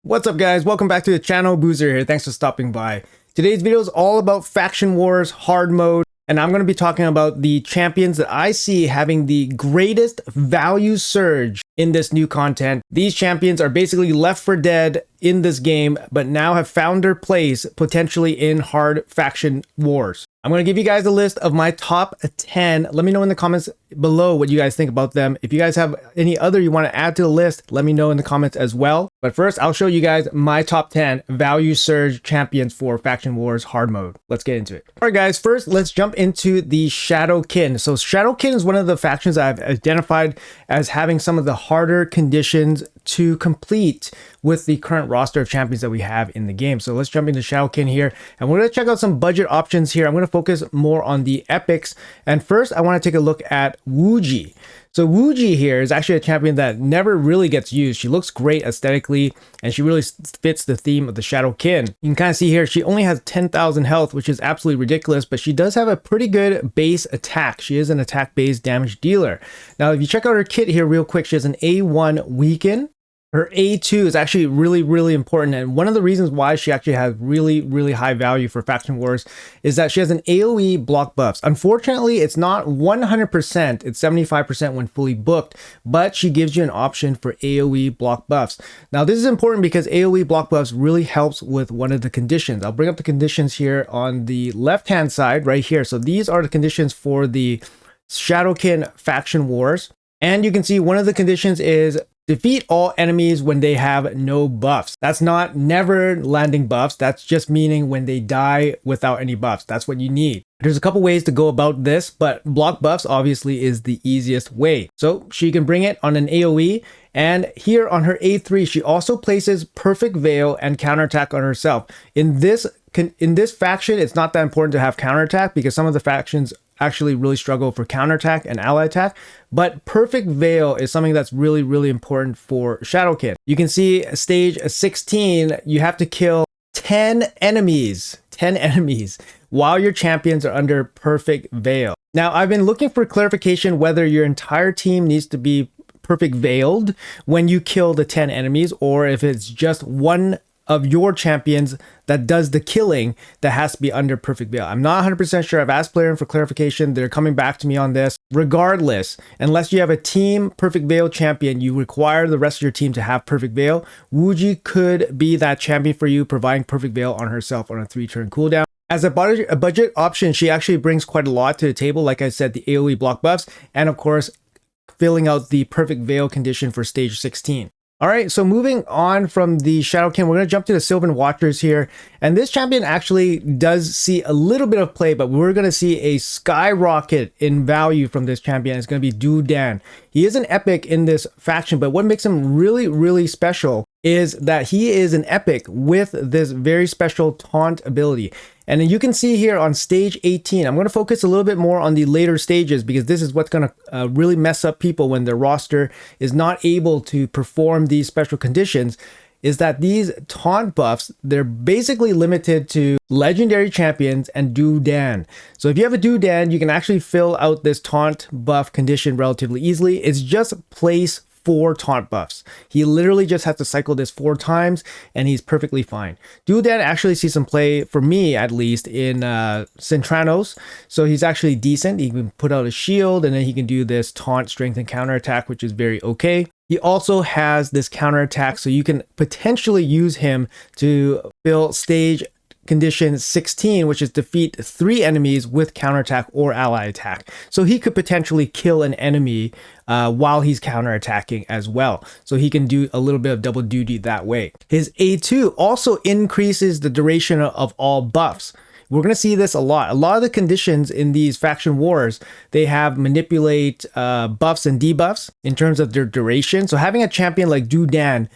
What's up guys, welcome back to the channel. Boozer here, thanks for stopping by. Today's video is all about Faction Wars hard mode, and I'm going to be talking about the champions that I see having the greatest value surge in this new content. These champions are basically left for dead in this game, but now have found their place potentially in hard faction wars. I'm going to give you guys a list of my top 10. Let me know in the comments below what you guys think about them. If you guys have any other you want to add to the list, let me know in the comments as well. But first, I'll show you guys my top 10 value surge champions for Faction Wars hard mode. Let's get into it. All right, guys, first, let's jump into the Shadowkin. So Shadowkin is one of the factions I've identified as having some of the harder conditions to complete with the current roster of champions that we have in the game. So let's jump into Shadowkin here, and we're going to check out some budget options here. I'm going to focus more on the epics, and first I want to take a look at Wuji. So Wuji here is actually a champion that never really gets used. She looks great aesthetically, and she really fits the theme of the Shadowkin. You can kind of see here, she only has 10,000 health, which is absolutely ridiculous, but she does have a pretty good base attack. She is an attack-based damage dealer. Now, if you check out her kit here real quick, she has an A1 weaken. Her A2 is actually really important, and one of the reasons why she actually has really high value for Faction Wars is that she has an AoE block buffs. Unfortunately, it's not 100%, it's 75% when fully booked, but she gives you an option for AoE block buffs. Now, this is important because AoE block buffs really helps with one of the conditions. I'll bring up the conditions here on the left-hand side right here. So these are the conditions for the Shadowkin Faction Wars, and you can see one of the conditions is defeat all enemies when they have no buffs. That's not never landing buffs. That's just meaning when they die without any buffs. That's what you need. There's a couple ways to go about this, but block buffs obviously is the easiest way. So she can bring it on an AoE, and here on her A3, she also places Perfect Veil and Counterattack on herself. In this faction, it's not that important to have Counterattack because some of the factions actually really struggle for counterattack and ally attack, but Perfect Veil is something that's really important for Shadowkin. You can see stage 16, you have to kill 10 enemies while your champions are under Perfect Veil. Now, I've been looking for clarification whether your entire team needs to be Perfect Veiled when you kill the 10 enemies, or if it's just one of your champions that does the killing that has to be under Perfect Veil. I'm not 100% sure. I've asked Player for clarification. They're coming back to me on this. Regardless, unless you have a team Perfect Veil champion, you require the rest of your team to have Perfect Veil. Wuji could be that champion for you, providing Perfect Veil on herself on a 3-turn cooldown. As a budget option, she actually brings quite a lot to the table. Like I said, the AoE block buffs, and of course, filling out the Perfect Veil condition for stage 16. All right, so moving on from the Shadowkin, we're going to jump to the Silven Watchers here. And this champion actually does see a little bit of play, but we're going to see a skyrocket in value from this champion. It's going to be Dudan. He is an epic in this faction, but what makes him really special is that he is an epic with this very special taunt ability. And you can see here on stage 18, I'm going to focus a little bit more on the later stages because this is what's going to really mess up people when their roster is not able to perform these special conditions, is that these taunt buffs, they're basically limited to legendary champions and Dudan. So if you have a Dudan, you can actually fill out this taunt buff condition relatively easily. It's just place 4 taunt buffs. He literally just has to cycle this 4 times and he's perfectly fine. Dudan actually sees some play, for me at least, in Centranos. So he's actually decent. He can put out a shield and then he can do this taunt, strength, and counterattack, which is very okay. He also has this counterattack, so you can potentially use him to fill stage condition 16, which is defeat 3 enemies with counterattack or ally attack. So he could potentially kill an enemy while he's counterattacking as well. So he can do a little bit of double duty that way. His A2 also increases the duration of all buffs. We're going to see this a lot. A lot of the conditions in these faction wars, they have manipulate buffs and debuffs in terms of their duration. So having a champion like Dudan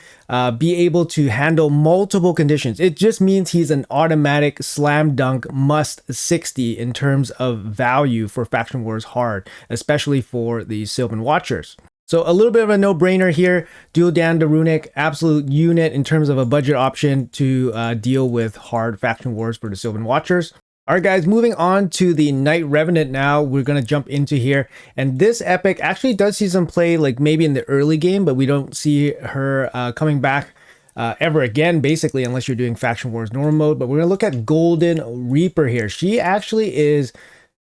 be able to handle multiple conditions, it just means he's an automatic slam dunk must 60 in terms of value for faction wars hard, especially for the Silven Watchers. So a little bit of a no-brainer here. Dudan the Runic, absolute unit in terms of a budget option to deal with hard faction wars for the Silven Watchers. All right, guys, moving on to the Knight Revenant now. We're going to jump into here. And this epic actually does see some play, like maybe in the early game, but we don't see her coming back ever again, basically, unless you're doing Faction Wars normal mode. But we're going to look at Golden Reaper here. She actually is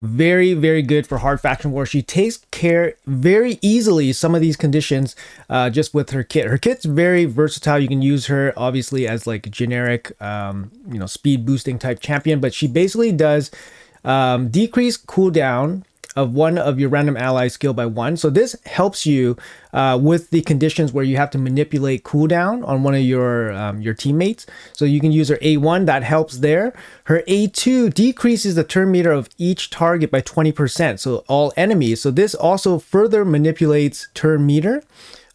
very, very good for hard Faction Wars. She takes care very easily some of these conditions just with her kit. Her kit's very versatile. You can use her obviously as like a generic speed boosting type champion, but she basically does decrease cooldown of one of your random ally skill by 1. So this helps you with the conditions where you have to manipulate cooldown on one of your teammates. So you can use her A1, that helps there. Her A2 decreases the turn meter of each target by 20%, so all enemies. So this also further manipulates turn meter.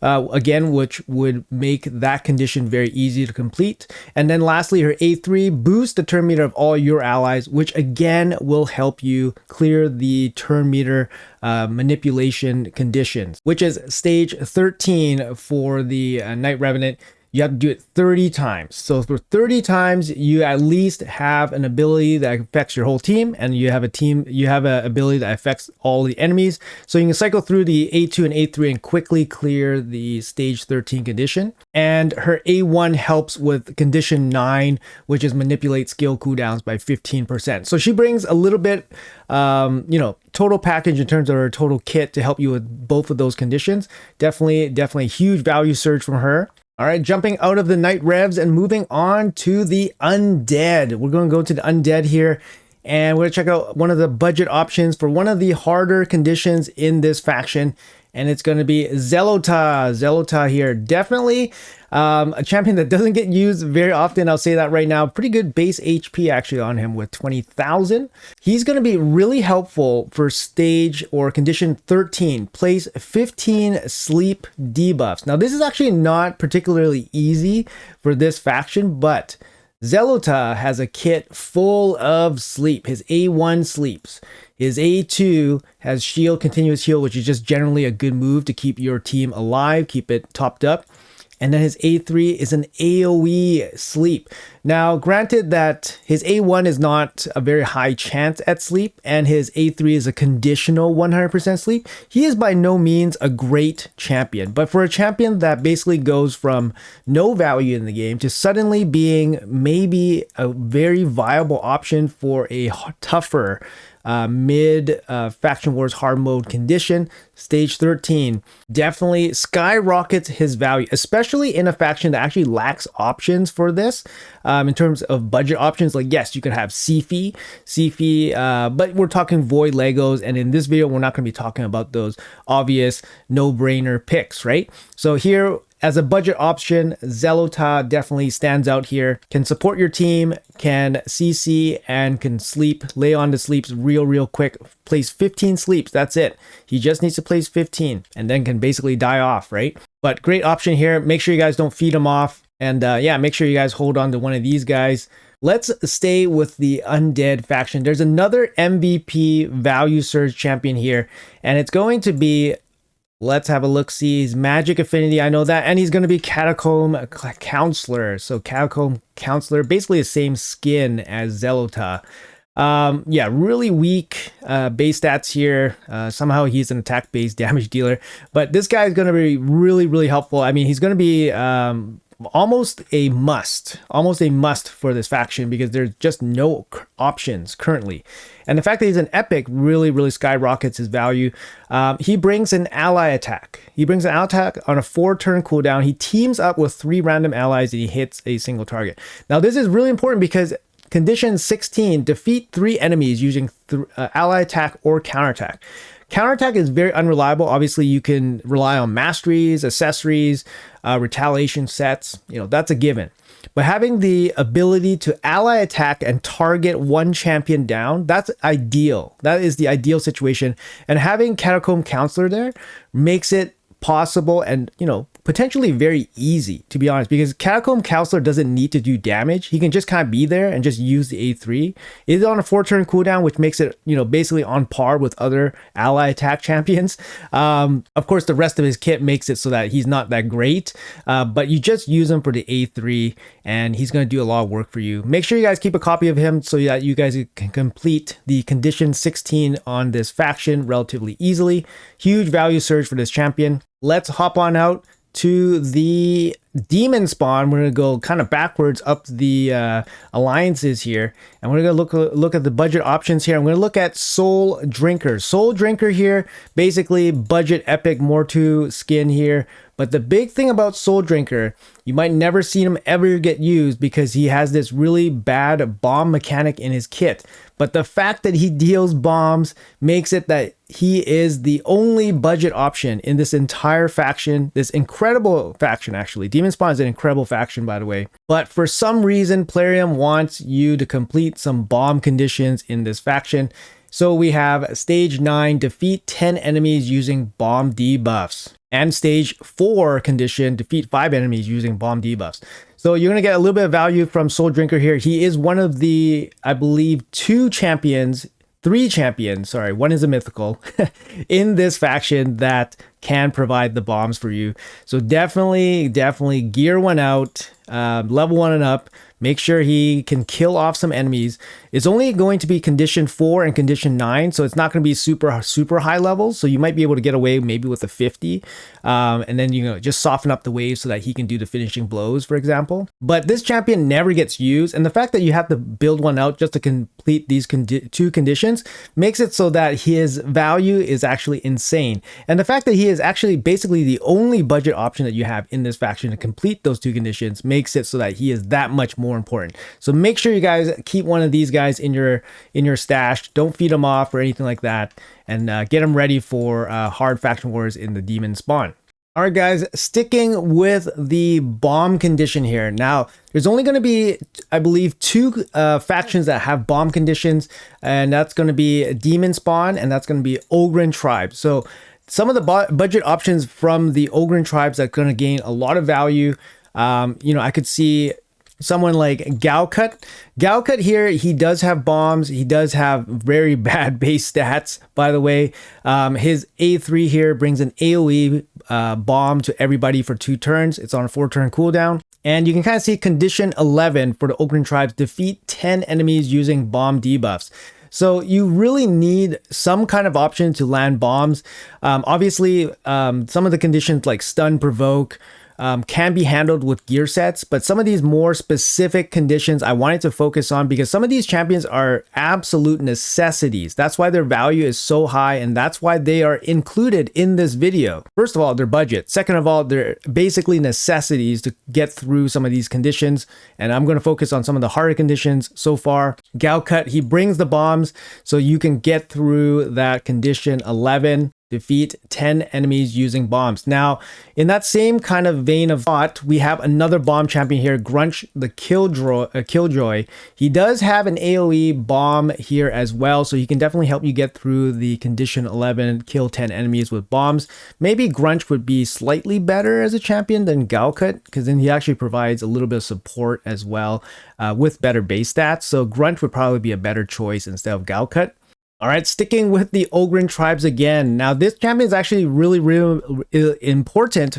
Again, which would make that condition very easy to complete. And then lastly, her A3 boosts the turn meter of all your allies, which again will help you clear the turn meter manipulation conditions, which is stage 13 for the Night Revenant. You have to do it 30 times. So for 30 times, you at least have an ability that affects your whole team, and you have an ability that affects all the enemies. So you can cycle through the A2 and A3 and quickly clear the stage 13 condition. And her A1 helps with condition 9, which is manipulate skill cooldowns by 15%. So she brings a little bit, total package in terms of her total kit to help you with both of those conditions. Definitely huge value surge from her. All right, jumping out of the Night Revs and moving on to the Undead. We're going to go to the Undead here, and we're going to check out one of the budget options for one of the harder conditions in this faction, and it's going to be Zelota. Zelota here, definitely a champion that doesn't get used very often. I'll say that right now. Pretty good base HP actually on him with 20,000. He's going to be really helpful for stage or condition 13. Place 15 sleep debuffs. Now this is actually not particularly easy for this faction, but Zelota has a kit full of sleep. His A1 sleeps. His A2 has shield, continuous heal, which is just generally a good move to keep your team alive, keep it topped up. And then his A3 is an AoE sleep. Now, granted that his A1 is not a very high chance at sleep, and his A3 is a conditional 100% sleep, he is by no means a great champion. But for a champion that basically goes from no value in the game to suddenly being maybe a very viable option for a tougher mid Faction Wars hard mode condition, stage 13 definitely skyrockets his value, especially in a faction that actually lacks options for this in terms of budget options. Like, yes, you can have Sifi, but we're talking Void Legos, and in this video we're not going to be talking about those obvious no-brainer picks, right? So here, as a budget option, Zelota definitely stands out here. Can support your team, can CC, and can sleep, lay on to sleeps real quick. Place 15 sleeps, that's it. He just needs to place 15 and then can basically die off, right? But great option here. Make sure you guys don't feed him off. And yeah, make sure you guys hold on to one of these guys. Let's stay with the Undead faction. There's another MVP value surge champion here, and it's going to be, let's have a look-see. He's Magic Affinity, I know that. And he's going to be Catacomb Counselor. So Catacomb Counselor, basically the same skin as Zelota. Yeah, really weak base stats here. Somehow he's an attack-based damage dealer. But this guy is going to be really helpful. I mean, he's going to be almost a must for this faction because there's just no options currently. And the fact that he's an epic really skyrockets his value. He brings an ally attack. He brings an ally attack on a 4-turn cooldown. He teams up with 3 random allies and he hits a single target. Now this is really important because condition 16, defeat 3 enemies using ally attack or counterattack. Counterattack is very unreliable. Obviously, you can rely on masteries, accessories, retaliation sets. That's a given. But having the ability to ally attack and target one champion down, that's ideal. That is the ideal situation. And having Catacomb Counselor there makes it possible and, potentially very easy, to be honest, because Catacomb Counselor doesn't need to do damage. He can just kind of be there and just use the A3. It's on a 4-turn cooldown, which makes it, basically on par with other ally attack champions. Of course, the rest of his kit makes it so that he's not that great, but you just use him for the A3 and he's going to do a lot of work for you. Make sure you guys keep a copy of him so that you guys can complete the condition 16 on this faction relatively easily. Huge value surge for this champion. Let's hop on out to the demon spawn. We're going to go kind of backwards up the alliances here, and we're going to look at the budget options here. I'm going to look at Souldrinker. Souldrinker here, basically budget epic Mortu skin here. But the big thing about Souldrinker, you might never see him ever get used because he has this really bad bomb mechanic in his kit. But the fact that he deals bombs makes it that he is the only budget option in this entire faction, this incredible faction actually. Demon Spawn is an incredible faction, by the way. But for some reason, Plarium wants you to complete some bomb conditions in this faction. So we have stage 9, defeat 10 enemies using bomb debuffs. And stage 4 condition, defeat 5 enemies using bomb debuffs. So you're going to get a little bit of value from Souldrinker here. He is one of the, I believe, 3 champions, sorry, one is a mythical, in this faction that can provide the bombs for you. So definitely gear one out, level 1 and up. Make sure he can kill off some enemies. It's only going to be condition 4 and condition 9, so it's not going to be super high levels. So you might be able to get away maybe with a 50, and then just soften up the waves so that he can do the finishing blows, for example. But this champion never gets used, and the fact that you have to build one out just to complete these 2 conditions makes it so that his value is actually insane. And the fact that he is actually basically the only budget option that you have in this faction to complete those 2 conditions makes it so that he is that much more important. So make sure you guys keep one of these guys in your stash. Don't feed them off or anything like that, and get them ready for hard faction wars in the demon spawn. All right, guys, sticking with the bomb condition here. Now, there's only going to be, I believe, 2 factions that have bomb conditions, and that's going to be Demon Spawn, and that's going to be Ogryn Tribe. So some of the budget options from the Ogryn Tribes that are going to gain a lot of value. I could see someone like Galcut. Galcut here, he does have bombs. He does have very bad base stats, by the way. His A3 here brings an AoE bomb to everybody for 2 turns. It's on a 4-turn cooldown. And you can kind of see condition 11 for the Ogryn Tribes, defeat 10 enemies using bomb debuffs. So you really need some kind of option to land bombs. Obviously, some of the conditions like stun, provoke, can be handled with gear sets, but some of these more specific conditions I wanted to focus on because some of these champions are absolute necessities. That's why their value is so high, and that's why they are included in this video. First of all, their budget. Second of all, they're basically necessities to get through some of these conditions, and I'm going to focus on some of the harder conditions so far. Galcut, he brings the bombs so you can get through that condition 11. Defeat 10 enemies using bombs. Now, in that same kind of vein of thought, we have another bomb champion here, Grunch the Killjoy. He does have an AoE bomb here as well, so he can definitely help you get through the condition 11, kill 10 enemies with bombs. Maybe Grunch would be slightly better as a champion than Galcut, because then he actually provides a little bit of support as well with better base stats. So Grunch would probably be a better choice instead of Galcut. All right, sticking with the Ogryn Tribes again. Now, this champion is actually really important,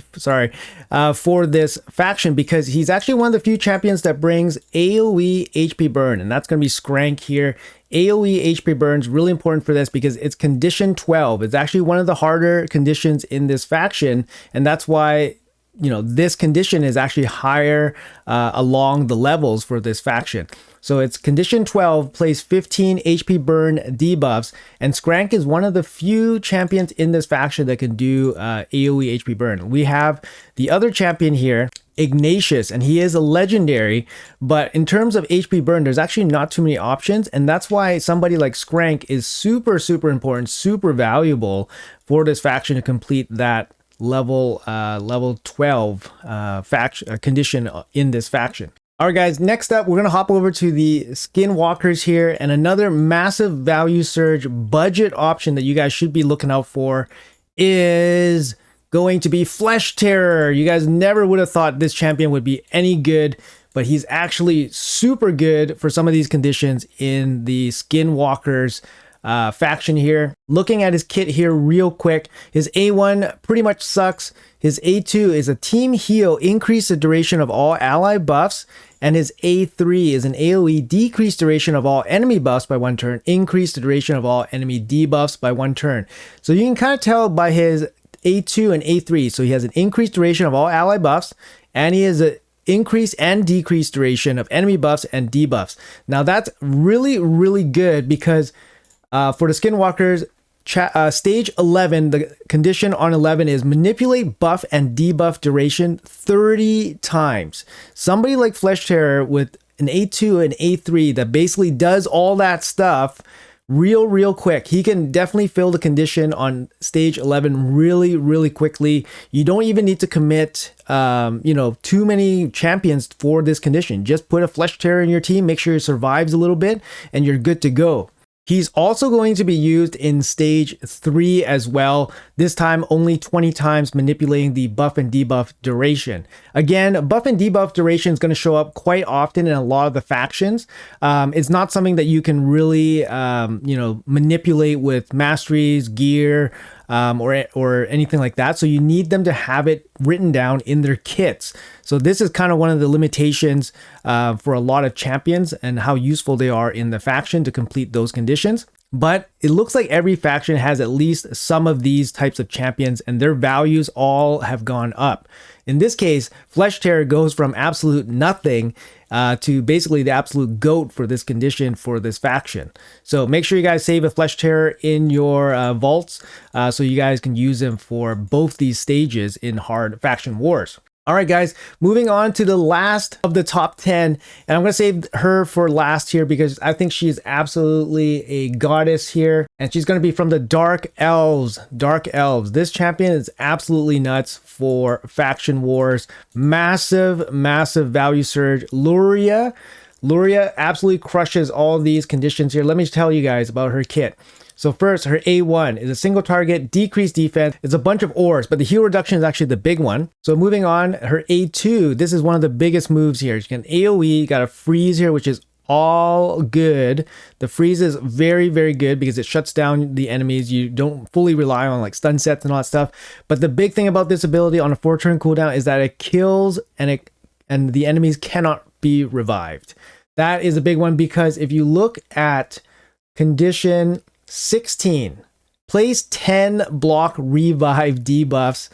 for this faction because he's actually one of the few champions that brings AoE HP burn, and that's going to be Skrank here. AoE HP burn is really important for this because it's condition 12. It's actually one of the harder conditions in this faction, and that's why this condition is actually higher along the levels for this faction. So it's condition 12, plays 15 HP burn debuffs, and Skrank is one of the few champions in this faction that can do AoE HP burn. We have the other champion here, Ignatius, and he is a legendary, but in terms of HP burn, there's actually not too many options, and that's why somebody like Skrank is super important, super valuable for this faction to complete that level 12 condition in this faction. All right, guys, next up, we're going to hop over to the Skinwalkers here, and another massive value surge budget option that you guys should be looking out for is going to be Flesh Terror. You guys never would have thought this champion would be any good, but he's actually super good for some of these conditions in the Skinwalkers faction here. Looking at his kit here real quick, his A1 pretty much sucks. His A2 is a team heal, increase the duration of all ally buffs, and his A3 is an AoE decrease duration of all enemy buffs by 1 turn, increase the duration of all enemy debuffs by 1 turn. So you can kind of tell by his A2 and A3. So he has an increased duration of all ally buffs, and he has an increase and decrease duration of enemy buffs and debuffs. Now that's really, really good because for the Skinwalkers, stage 11, the condition on 11 is manipulate buff and debuff duration 30 times. Somebody like Flesh Terror with an A2 and A3 that basically does all that stuff real quick. He can definitely fill the condition on stage 11 really quickly. You don't even need to commit too many champions for this condition. Just put a Flesh Terror in your team, make sure it survives a little bit, and you're good to go. He's also going to be used in stage 3 as well, this time only 20 times, manipulating the buff and debuff duration. Again, buff and debuff duration is going to show up quite often in a lot of the factions. It's not something that you can really manipulate with masteries, gear, or anything like that. So you need them to have it written down in their kits. So this is kind of one of the limitations for a lot of champions and how useful they are in the faction to complete those conditions. But it looks like every faction has at least some of these types of champions, and their values all have gone up. In this case, Flesh Terror goes from absolute nothing to basically the absolute GOAT for this condition for this faction. So make sure you guys save a Flesh Terror in your vaults so you guys can use them for both these stages in hard faction wars. All right, guys, moving on to the last of the top 10, and I'm going to save her for last here because I think she's absolutely a goddess here, and she's going to be from the Dark Elves. Dark Elves. This champion is absolutely nuts for faction wars. Massive value surge. Lura absolutely crushes all these conditions here. Let me tell you guys about her kit. So first, her A1 is a single target, decreased defense. It's a bunch of ores, but the heal reduction is actually the big one. So moving on, her A2, this is one of the biggest moves here. She can AoE, got a freeze here, which is all good. The freeze is very good because it shuts down the enemies. You don't fully rely on like stun sets and all that stuff. But the big thing about this ability on a 4-turn cooldown is that it kills and the enemies cannot be revived. That is a big one because if you look at condition 16, place 10 block revive debuffs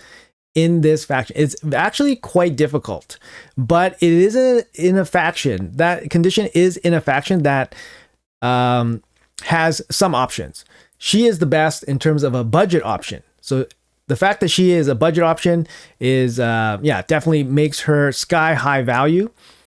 in this faction. It's actually quite difficult, but it is in a faction. That condition is in a faction that has some options. She is the best in terms of a budget option. So the fact that she is a budget option is definitely makes her sky high value.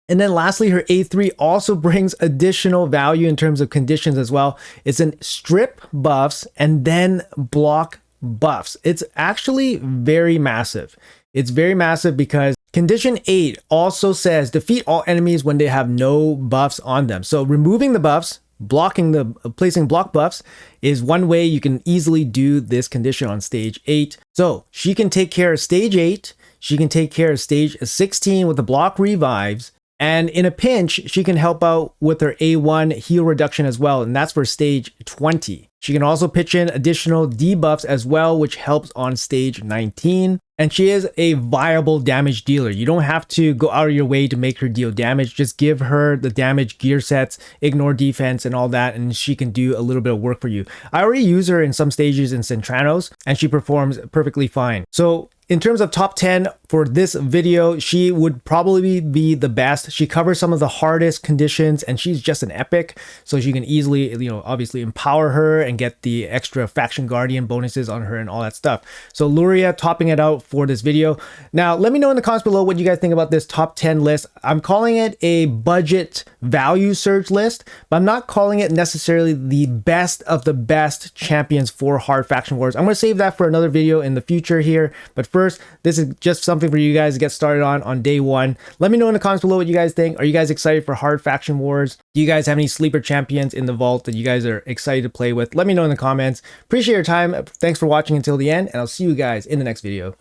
And then lastly, her A3 also brings additional value in terms of conditions as well. It's an strip buffs and then block buffs. It's actually very massive. It's very massive because condition 8 also says defeat all enemies when they have no buffs on them. So removing the buffs, placing block buffs is one way you can easily do this condition on stage 8. So she can take care of stage 8. She can take care of stage 16 with the block revives. And in a pinch, she can help out with her A1 heal reduction as well, and that's for stage 20. She can also pitch in additional debuffs as well, which helps on stage 19. And she is a viable damage dealer. You don't have to go out of your way to make her deal damage. Just give her the damage gear sets, ignore defense and all that, and she can do a little bit of work for you. I already use her in some stages in Centranos, and she performs perfectly fine. So in terms of top 10 for this video, she would probably be the best. She covers some of the hardest conditions and she's just an epic. So you can easily, obviously empower her and get the extra faction guardian bonuses on her and all that stuff. So Lura topping it out for this video. Now, let me know in the comments below what you guys think about this top 10 list. I'm calling it a budget value surge list, but I'm not calling it necessarily the best of the best champions for hard faction wars. I'm going to save that for another video in the future here. But first, this is just something for you guys to get started on day one. Let me know in the comments below what you guys think. Are you guys excited for hard faction wars? Do you guys have any sleeper champions in the vault that you guys are excited to play with? Let me know in the comments. Appreciate your time. Thanks for watching until the end, and I'll see you guys in the next video.